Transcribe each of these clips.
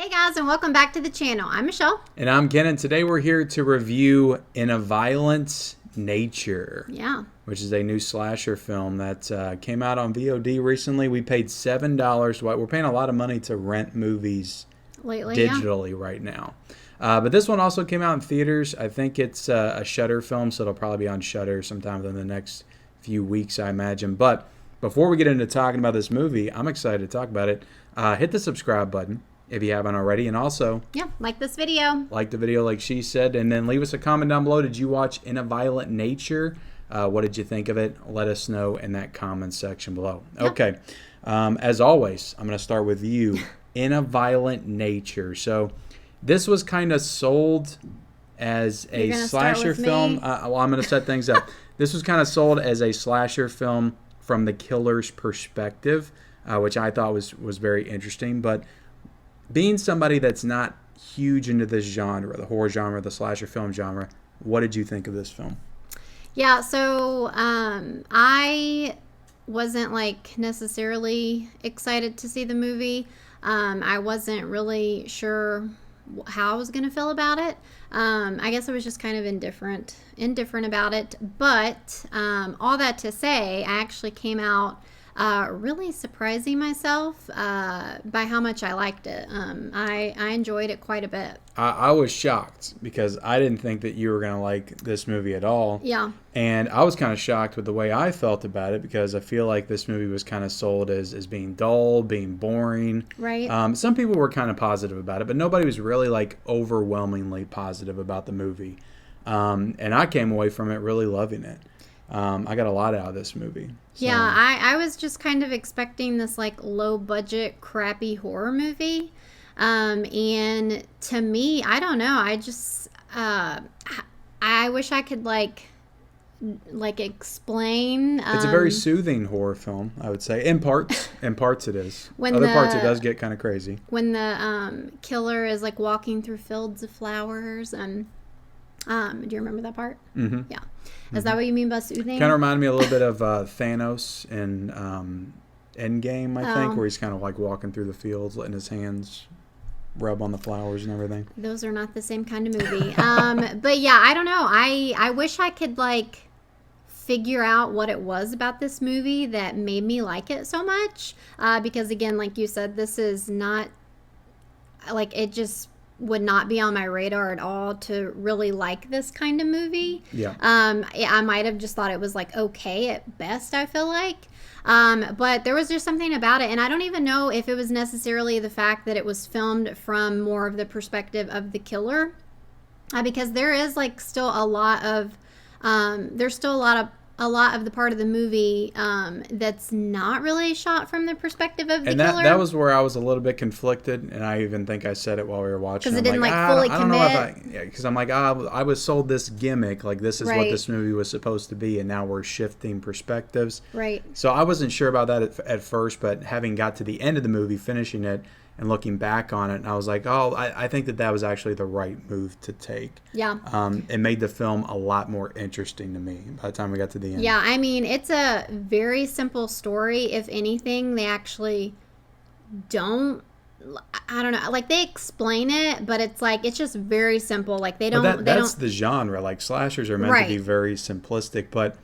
Hey guys, and welcome back to the channel. I'm Michelle. And I'm Ken, and today we're here to review In a Violent Nature. Yeah. Which is a new slasher film that came out on VOD recently. We paid $7. We're paying a lot of money to rent movies Lately, digitally right now. But this one also came out in theaters. I think it's a Shudder film, so it'll probably be on Shudder sometime within the next few weeks, I imagine. But before we get into talking about this movie, I'm excited to talk about it. Hit the subscribe button if you haven't already, and also like this video. Like the video like she said, and then leave us a comment down below. Did you watch In a Violent Nature? What did you think of it? Let us know in that comment section below. Yep. Okay, as always, I'm going to start with you. In a Violent Nature. So this was kind of sold as a slasher film. Well, I'm going to set things up. This was kind of sold as a slasher film from the killer's perspective, which I thought was very interesting. But being somebody that's not huge into this genre, the horror genre, the slasher film genre, what did you think of this film? Yeah, so I wasn't necessarily excited to see the movie. I wasn't really sure how I was going to feel about it. I guess I was just kind of indifferent about it. But all that to say, I actually came out really surprising myself by how much I liked it. I enjoyed it quite a bit. I was shocked because I didn't think that you were going to like this movie at all. Yeah. And I was kind of shocked with the way I felt about it because I feel like this movie was kind of sold as being dull, being boring. Right. Some people were kind of positive about it, but nobody was really overwhelmingly positive about the movie. And I came away from it really loving it. I got a lot out of this movie. So. Yeah, I was just kind of expecting this low budget, crappy horror movie. And to me, I don't know. I just, I wish I could explain. It's a very soothing horror film, I would say. In parts it is. When Other parts it does get kind of crazy. When the killer is walking through fields of flowers and. Do you remember that part? Mm-hmm. Yeah. Is that what you mean by soothing? Kind of reminded me a little bit of Thanos in Endgame, I think, where he's kind of walking through the fields, letting his hands rub on the flowers and everything. Those are not the same kind of movie. But yeah, I don't know. I wish I could figure out what it was about this movie that made me like it so much. Because again, like you said, this is not it just would not be on my radar at all to really like this kind of movie. Yeah. I might have just thought it was okay at best, I feel like. But there was just something about it, and I don't even know if it was necessarily the fact that it was filmed from more of the perspective of the killer, because there is still a lot of there's still a lot of the part of the movie that's not really shot from the perspective of the killer. And that was where I was a little bit conflicted, and I even think I said it while we were watching. Because it didn't fully commit. I don't know because I'm I was sold this gimmick, this is what this movie was supposed to be, and now we're shifting perspectives. Right. So I wasn't sure about that at first, but having got to the end of the movie, finishing it, and looking back on it, and I was I think that was actually the right move to take. Yeah. It made the film a lot more interesting to me by the time we got to the end. Yeah, I mean, it's a very simple story. If anything, they actually don't, I don't know, they explain it, but it's just very simple. They don't. That's the genre. Slashers are meant to be very simplistic, but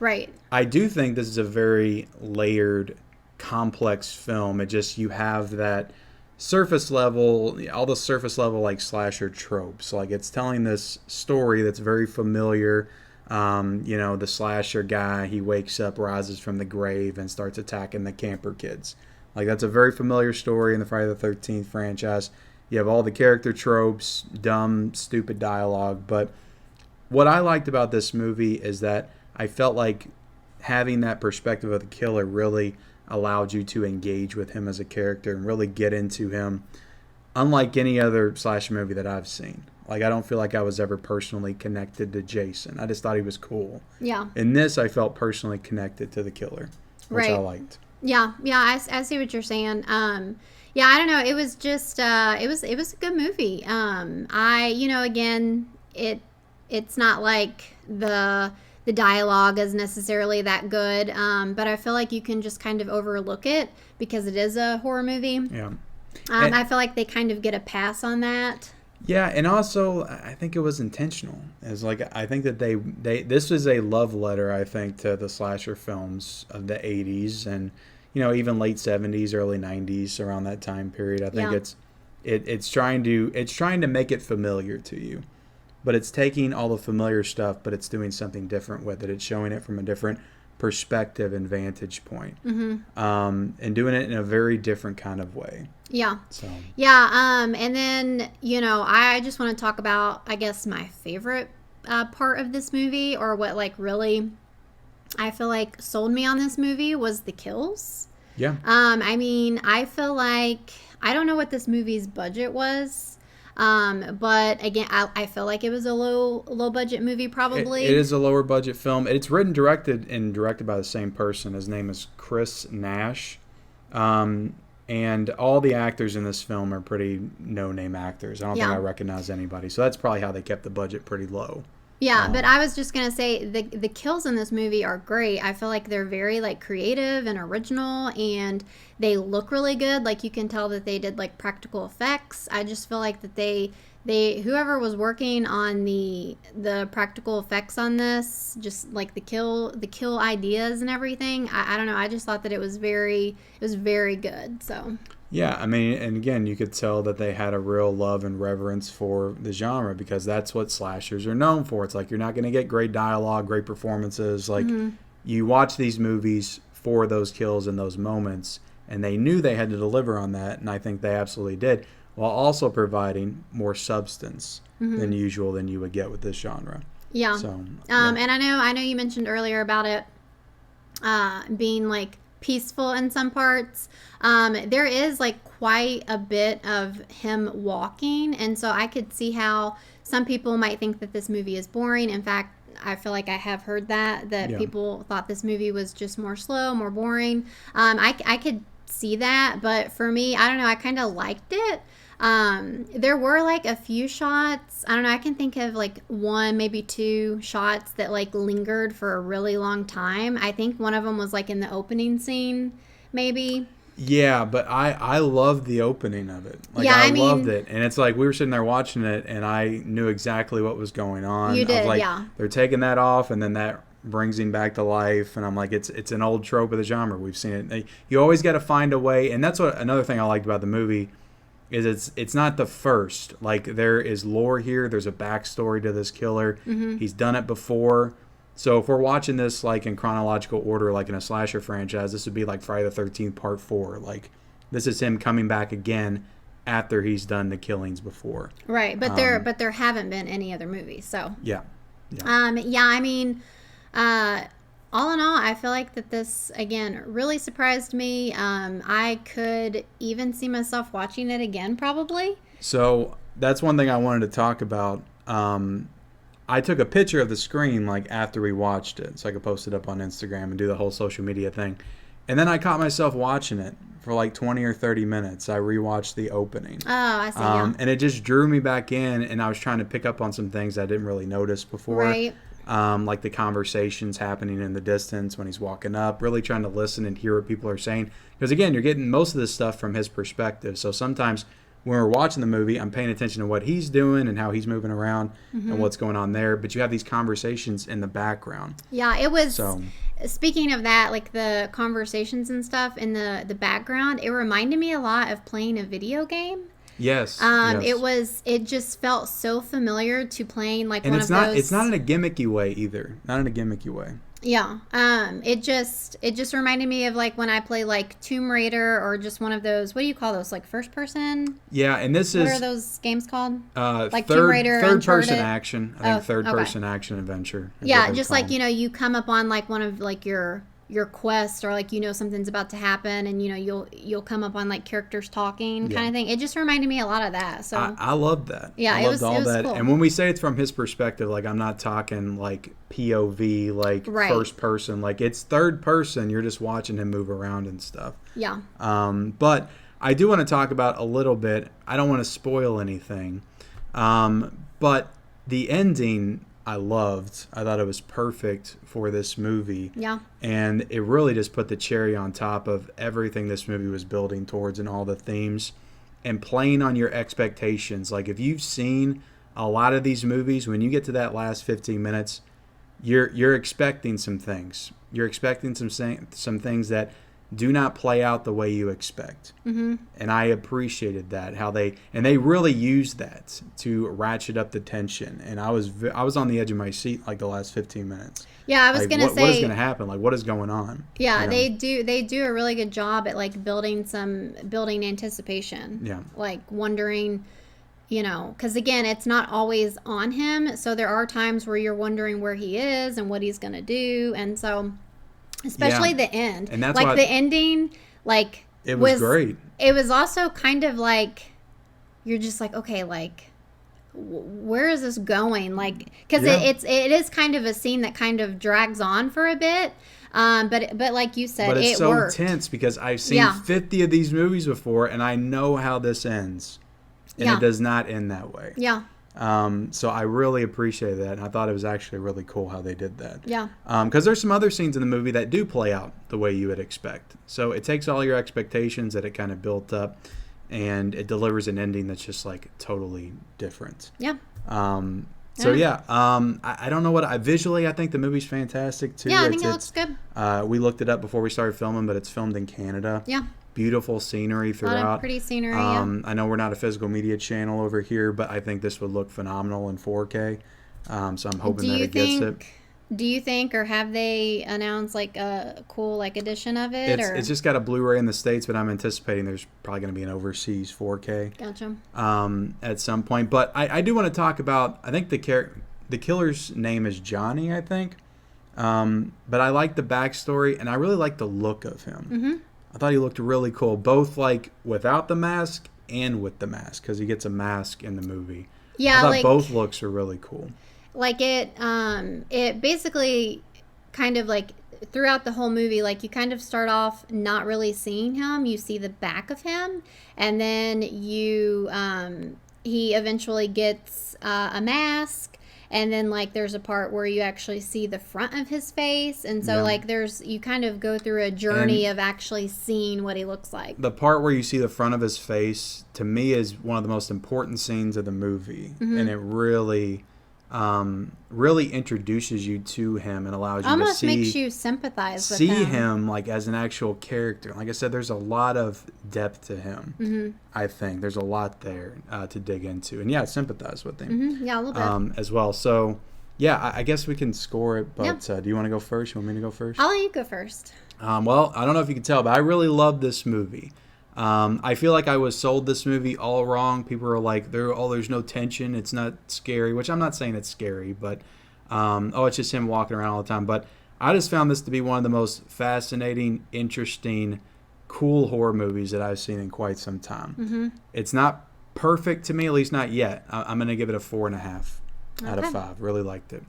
I do think this is a very layered, complex film. It just, you have that surface level, all the surface level slasher tropes. It's telling this story that's very familiar. The slasher guy, he wakes up, rises from the grave, and starts attacking the camper kids. That's a very familiar story in the Friday the 13th franchise. You have all the character tropes, dumb, stupid dialogue. But what I liked about this movie is that I felt like having that perspective of the killer really allowed you to engage with him as a character and really get into him, unlike any other slasher movie that I've seen. I don't feel like I was ever personally connected to Jason. I just thought he was cool. Yeah. In this, I felt personally connected to the killer, which I liked. Yeah, I see what you're saying. Yeah, I don't know. It was just it was a good movie. Again, it's not the dialogue is necessarily that good, but I feel like you can just kind of overlook it because it is a horror movie. Yeah. I feel like they kind of get a pass on that. Yeah, and also I think it was intentional. It's like I think that they this was a love letter, I think, to the slasher films of the 80s and even late 70s, early 90s, around that time period. I think it's trying to make it familiar to you. But it's taking all the familiar stuff, but it's doing something different with it. It's showing it from a different perspective and vantage point, and doing it in a very different kind of way. Yeah. Yeah. And then, I just want to talk about, I guess, my favorite part of this movie, or what really I feel like sold me on this movie, was the kills. Yeah. I mean, I feel like, I don't know what this movie's budget was. But again, I feel like it was a low budget movie, probably. It is a lower budget film. It's written, directed by the same person. His name is Chris Nash. And all the actors in this film are pretty no-name actors. I don't think I recognize anybody. So that's probably how they kept the budget pretty low. Yeah, but I was just going to say the kills in this movie are great. I feel like they're very creative and original, and they look really good. You can tell that they did practical effects. I just feel like that they whoever was working on the practical effects on this, just the kill ideas and everything. I don't know. I just thought that it was very good. So yeah, I mean, and again, you could tell that they had a real love and reverence for the genre, because that's what slashers are known for. It's you're not going to get great dialogue, great performances. You watch these movies for those kills and those moments, and they knew they had to deliver on that, and I think they absolutely did, while also providing more substance than usual than you would get with this genre. Yeah. So, and I know you mentioned earlier about it being peaceful in some parts. There is quite a bit of him walking, and so I could see how some people might think that this movie is boring. In fact, I feel like I have heard that people thought this movie was just more slow, more boring. I could see that, but for me, I don't know, I kind of liked it. There were a few shots, I don't know, I can think of one, maybe two shots that lingered for a really long time. I think one of them was in the opening scene, maybe. Yeah, but I loved the opening of it. I loved it. And it's we were sitting there watching it, and I knew exactly what was going on. You did, yeah. They're taking that off, and then that brings him back to life, and I'm it's an old trope of the genre. We've seen it. You always got to find a way, and that's what another thing I liked about the movie is it's not the first. There is lore here. There's a backstory to this killer. He's done it before. So if we're watching this in chronological order, in a slasher franchise, this would be Friday the 13th Part 4. This is him coming back again after he's done the killings before. Right, but there haven't been any other movies. So yeah. I mean, all in all, I feel like that this, again, really surprised me. I could even see myself watching it again, probably. So that's one thing I wanted to talk about. I took a picture of the screen after we watched it, so I could post it up on Instagram and do the whole social media thing. And then I caught myself watching it for 20 or 30 minutes. I rewatched the opening. Oh, I see. Yeah. And it just drew me back in, and I was trying to pick up on some things I didn't really notice before. Right. The conversations happening in the distance when he's walking up, really trying to listen and hear what people are saying. Because again, you're getting most of this stuff from his perspective. So sometimes when we're watching the movie, I'm paying attention to what he's doing and how he's moving around and what's going on there. But you have these conversations in the background. Yeah, it was. So, speaking of that, the conversations and stuff in the background, it reminded me a lot of playing a video game. Yes. Yes. It just felt so familiar to playing and one of those. It's not in a gimmicky way either. Not in a gimmicky way. Yeah. It just reminded me of when I play Tomb Raider, or just one of those, what do you call those? First person? Yeah, and what are those games called? Tomb Raider, third person action. I think third person action adventure. Yeah, just you come up on one of your quest, or something's about to happen, and you'll come up on characters talking kind of thing. It just reminded me a lot of that. So I loved that. Yeah, I loved all that. Cool. And when we say it's from his perspective, I'm not talking POV, right. First person. It's third person. You're just watching him move around and stuff. Yeah. But I do want to talk about a little bit. I don't want to spoil anything. But the ending I loved. I thought it was perfect for this movie. Yeah. And it really just put the cherry on top of everything this movie was building towards and all the themes. and playing on your expectations. Like if you've seen a lot of these movies, when you get to that last 15 minutes, you're expecting some things. You're expecting some things that do not play out the way you expect. Mm-hmm. And I appreciated that, how they really used that to ratchet up the tension. And I was on the edge of my seat like the last 15 minutes. Yeah, I was gonna say, what is gonna happen? Like, what is going on? Yeah, they do a really good job at like building anticipation. Yeah, like wondering, because again, it's not always on him. So there are times where you're wondering where he is and what he's gonna do, and so especially the end, and that's like the ending, like it was great. It was also kind of like you're just like, okay, like where is this going? Like, because it is kind of a scene that kind of drags on for a bit, but like you said, it's so worked. tense because I've seen 50 of these movies before, and I know how this ends, and it does not end that way. Yeah. So I really appreciate that, and I thought it was actually really cool how they did that. Yeah. Because there's some other scenes in the movie that do play out the way you would expect. So it takes all your expectations that it kind of built up, and it delivers an ending that's just like totally different. Yeah. I don't know what visually I think the movie's fantastic too. Yeah, I think it looks good. We looked it up before we started filming, but it's filmed in Canada. Yeah. Beautiful scenery throughout. A lot of pretty scenery. I know we're not a physical media channel over here, but I think this would look phenomenal in 4K. So I'm hoping that it gets it. Do you think, or have they announced like a cool like edition of it? It's just got a Blu-ray in the States, but I'm anticipating there's probably going to be an overseas 4K. Gotcha. At some point, but I do want to talk about. I think the killer's name is Johnny, I think. But I like the backstory, and I really like the look of him. Mm-hmm. I thought he looked really cool, both like without the mask and with the mask, because he gets a mask in the movie. Yeah, I thought both looks are really cool. Like it basically kind of like throughout the whole movie, like you kind of start off not really seeing him. You see the back of him, and then he eventually gets a mask, and then like there's a part where you actually see the front of his face, and so like you kind of go through a journey of actually seeing what he looks like. The part where you see the front of his face, to me, is one of the most important scenes of the movie, and it really introduces you to him and allows you almost to makes you sympathize with him like as an actual character. Like I said, there's a lot of depth to him. Mm-hmm. I think there's a lot there to dig into, and sympathize with him. Mm-hmm. Yeah, a little bit as well. So I guess we can score it, but do you want to go first? You want me to go first? I'll let you go first. Well, I don't know if you can tell, but I really love this movie. I feel like I was sold this movie all wrong. People are like, there's no tension. It's not scary, which I'm not saying it's scary, but, it's just him walking around all the time. But I just found this to be one of the most fascinating, interesting, cool horror movies that I've seen in quite some time. Mm-hmm. It's not perfect to me, at least not yet. I'm going to give it a 4.5 out of 5. Really liked it.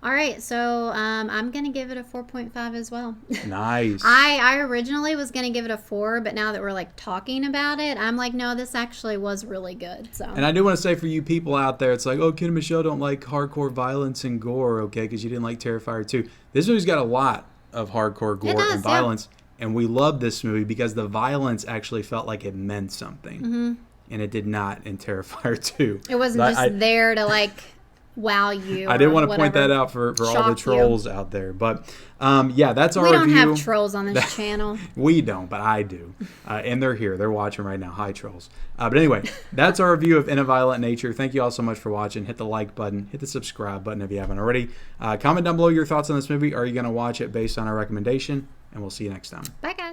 All right, so I'm going to give it a 4.5 as well. Nice. I originally was going to give it a 4, but now that we're like talking about it, I'm like, no, this actually was really good. So. And I do want to say for you people out there, it's like, oh, Ken and Michelle don't like hardcore violence and gore, okay, because you didn't like Terrifier 2. This movie's got a lot of hardcore gore and violence, and we love this movie because the violence actually felt like it meant something, and it did not in Terrifier 2. It wasn't there to like... wow you. I did want to point that out for all the trolls out there. But that's our review. We don't have trolls on this channel. We don't, but I do. And they're here. They're watching right now. Hi, trolls. But anyway, that's our review of In a Violent Nature. Thank you all so much for watching. Hit the like button. Hit the subscribe button if you haven't already. Comment down below your thoughts on this movie. Are you going to watch it based on our recommendation? And we'll see you next time. Bye, guys.